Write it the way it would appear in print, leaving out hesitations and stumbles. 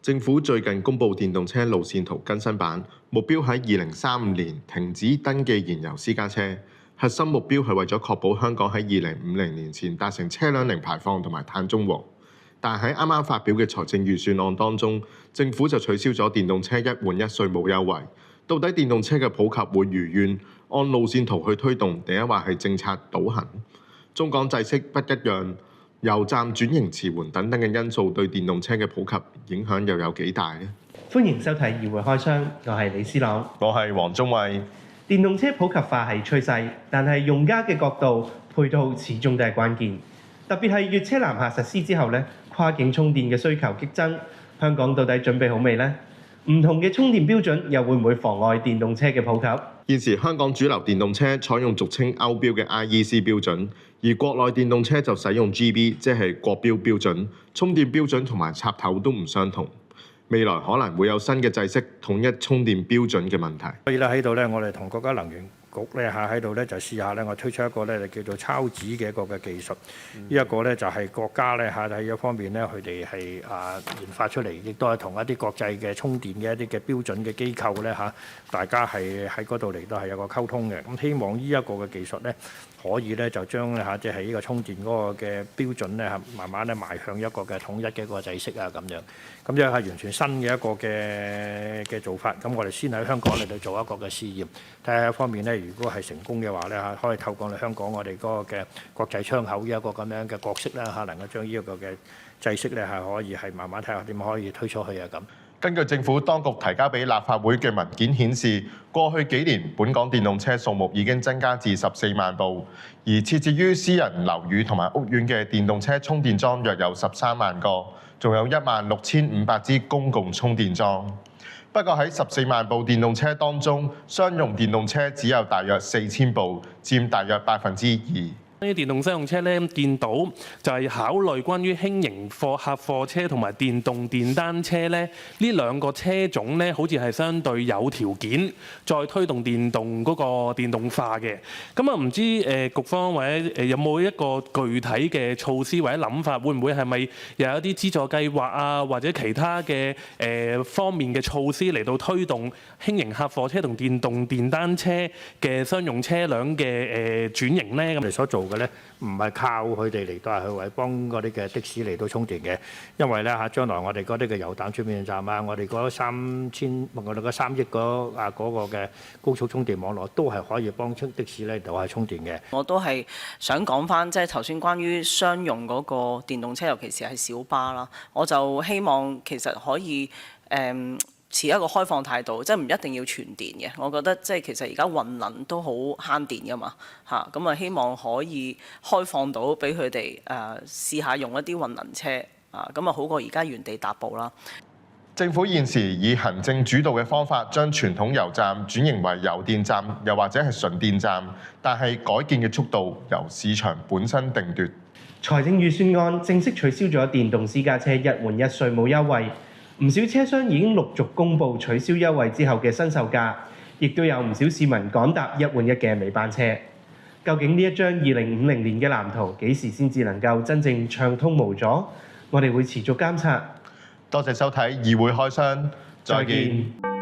政府最近公布電動車路線圖更新版，目標喺2035年停止登記燃油私家車。核心目標係為咗確保香港喺2050年前達成車輛零排放同埋碳中和。但喺啱啱發表嘅財政預算案當中，政府就取消咗電動車一換一稅務優惠。到底電動車嘅普及會如願按路線圖去推動，定係話係政策倒行？中港制式不一樣，油站轉型遲緩等等嘅因素對電動車嘅普及影響又有幾大呢？歡迎收睇議會開箱，我係李思朗，我係黃宗偉。電動車普及化係趨勢，但係用家嘅角度配套始終都係關鍵。特別係粵車南下實施之後跨境充電嘅需求激增，香港到底準備好未呢？唔同嘅充電標準又會唔會妨礙電動車嘅普及？現時香港主流電動車採用俗稱歐標嘅 IEC 標準，而國內電動車就使用 GB， 即係國標標準，充電標準同埋插頭都唔相同。未來可能會有新嘅制式統一充電標準嘅問題。所以咧喺度咧，我哋同國家能源局咧喺度咧就試下咧，我推出一個咧叫做超紙嘅一個嘅技術。呢一個咧就係國家咧喺一方面咧，佢哋係研發出嚟，亦都係同一啲國際嘅充電嘅一啲嘅標準嘅機構咧大家係喺嗰度嚟到係有個溝通嘅。咁希望呢一個嘅技術咧，可以咧就將即係呢個充電嗰個嘅標準咧慢慢咧邁向一個嘅統一嘅一個制式啊咁樣。咁樣係完全新嘅一個嘅做法。咁我哋先喺香港嚟到做一個嘅試驗，睇下一方面咧，如果係成功嘅話咧可以透過嚟香港我哋嗰個嘅國際窗口呢一個咁樣嘅角色啦能夠將呢一個嘅制式咧可以係慢慢睇下點可以推出去啊咁。根據政府當局提交俾立法會嘅文件顯示，過去幾年本港電動車數目已經增加至14萬部，而設置於私人樓宇同埋屋苑嘅電動車充電樁約有13萬個，仲有16500支公共充電樁。不過喺14萬部電動車當中，商用電動車只有大約4000部，佔大約2%。呢啲電動商用車咧，見到就係考慮關於輕型客貨車同埋電動電單車咧，呢兩個車種咧，好似係相對有條件再推動電動嗰個電動化嘅。咁唔知局方或者有冇一個具體嘅措施或者諗法，會唔會係咪又有啲資助計劃啊，或者其他嘅方面嘅措施嚟到推動輕型客貨車同電動電單車嘅商用車輛嘅轉型咧？咁我哋所做嘅咧，唔係靠佢哋嚟到係去為幫嗰啲嘅的士嚟到充電嘅，因為咧將來我哋嗰啲嘅油彈轉變站啊，我哋嗰3億嗰個嘅高速充電網絡都係可以幫的士咧到係充電嘅。我都係想講翻，即係頭先關於商用嗰個電動車，尤其是係小巴啦，我就希望其實可以持一個開放態度，即係唔一定要全電嘅。我覺得即係其實而家混能都好慳電㗎嘛，咁希望可以開放到俾佢哋試下用一啲混能車，咁好過而家原地踏步啦。政府現時以行政主導嘅方法，將傳統油站轉型為油電站，又或者係純電站，但係改建嘅速度由市場本身定奪。財政預算案正式取消咗電動私家車一換一稅務優惠。唔少車商已經陸續公布取消優惠之後嘅新售價，亦都有唔少市民趕搭一換一嘅尾班車。究竟呢一張2050年嘅藍圖幾時先至能夠真正暢通無阻？我哋會持續監察。多謝收睇議會開箱，再見。